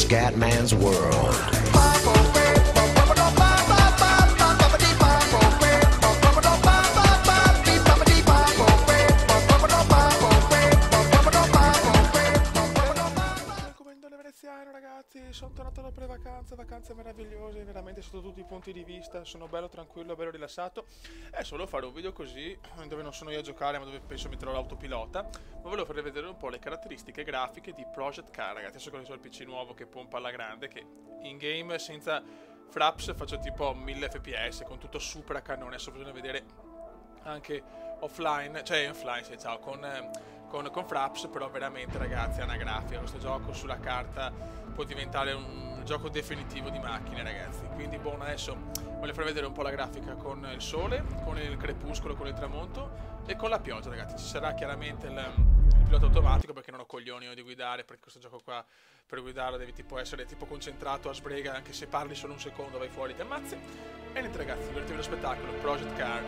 Scatman's World. Ragazzi, sono tornato dopo le vacanze meravigliose, veramente sotto tutti i punti di vista, sono bello tranquillo, bello rilassato. È solo fare un video così, dove non sono io a giocare, ma dove penso metterò l'autopilota, ma volevo farvi vedere un po' le caratteristiche grafiche di Project Car, ragazzi. Adesso che ho il PC nuovo che pompa alla grande, che in game senza fraps faccio tipo 1000 fps, con tutto super a cannone. Adesso bisogna vedere anche offline, cioè offline, sì, ciao, con fraps, però veramente ragazzi è una grafica, questo gioco sulla carta può diventare un gioco definitivo di macchine, ragazzi. Quindi buono, adesso voglio far vedere un po' la grafica con il sole, con il crepuscolo, con il tramonto e con la pioggia, ragazzi. Ci sarà chiaramente il pilota automatico, perché non ho coglioni di guidare, perché questo gioco qua per guidarlo devi tipo essere tipo concentrato a sbrega, anche se parli solo un secondo vai fuori ti ammazzi. E niente ragazzi, divertitevi lo spettacolo, Project Car.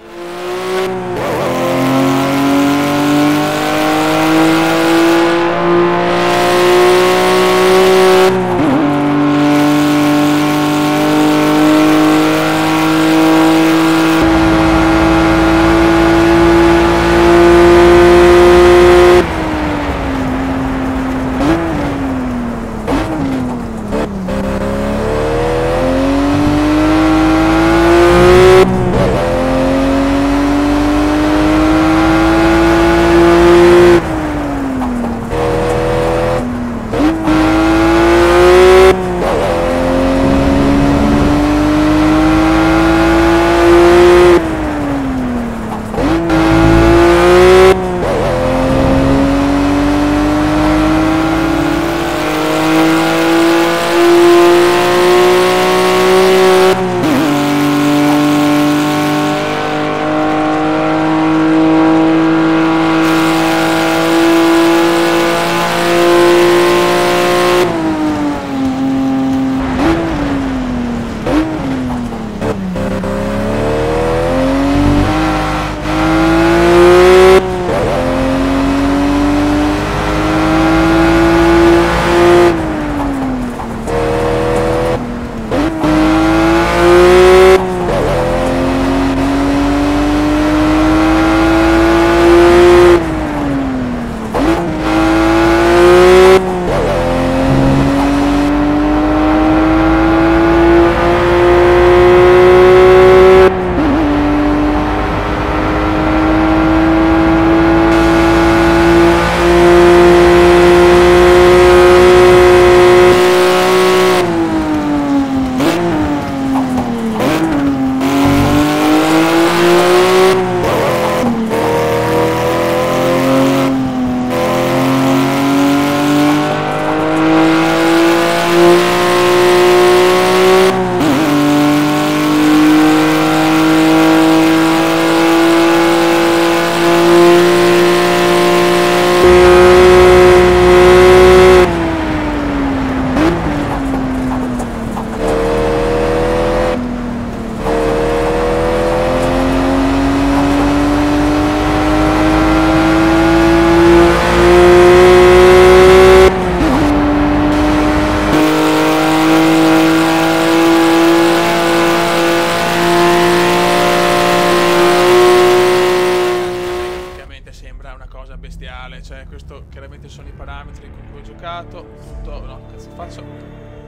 bestiale, cioè questo chiaramente sono i parametri con cui ho giocato, tutto, no, cazzo faccio,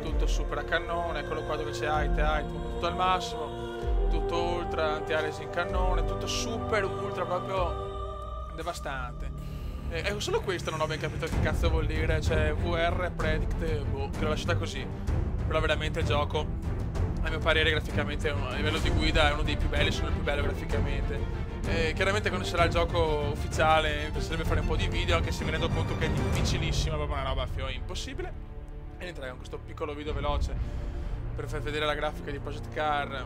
tutto super a cannone, eccolo qua dove c'è height, tutto al massimo, tutto ultra, anti-ares in cannone, tutto super ultra, proprio devastante. E solo questo non ho ben capito che cazzo vuol dire, cioè VR Predict, boh, che l'ho lasciata così, però veramente il gioco, a mio parere graficamente, a livello di guida è uno dei più belli, sono il più bello graficamente. Chiaramente quando sarà il gioco ufficiale mi piacerebbe fare un po' di video, anche se mi rendo conto che è difficilissimo, è proprio una roba impossibile. E niente raga, con questo piccolo video veloce per far vedere la grafica di Project Car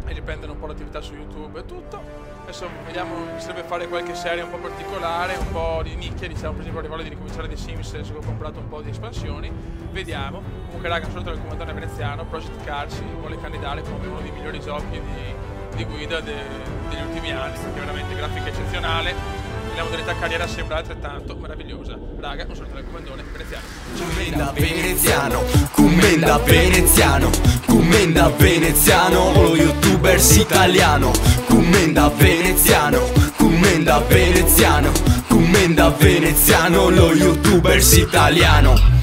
e riprendere un po' l'attività su YouTube e tutto. Adesso vediamo, mi piacerebbe fare qualche serie un po' particolare, un po' di nicchia, diciamo. Per esempio arrivo di ricominciare The Sims, adesso che ho comprato un po' di espansioni, vediamo. Comunque raga, sono il comandante veneziano, Project Car si vuole candidare come uno dei migliori giochi di guida degli ultimi anni, perché veramente grafica eccezionale, la modalità carriera sembra altrettanto meravigliosa. Raga, un saluto dal Commendone veneziano. Commenda veneziano, commenda veneziano, commenda veneziano, lo youtubers italiano. Commenda veneziano, commenda veneziano, commenda veneziano, lo youtubers italiano.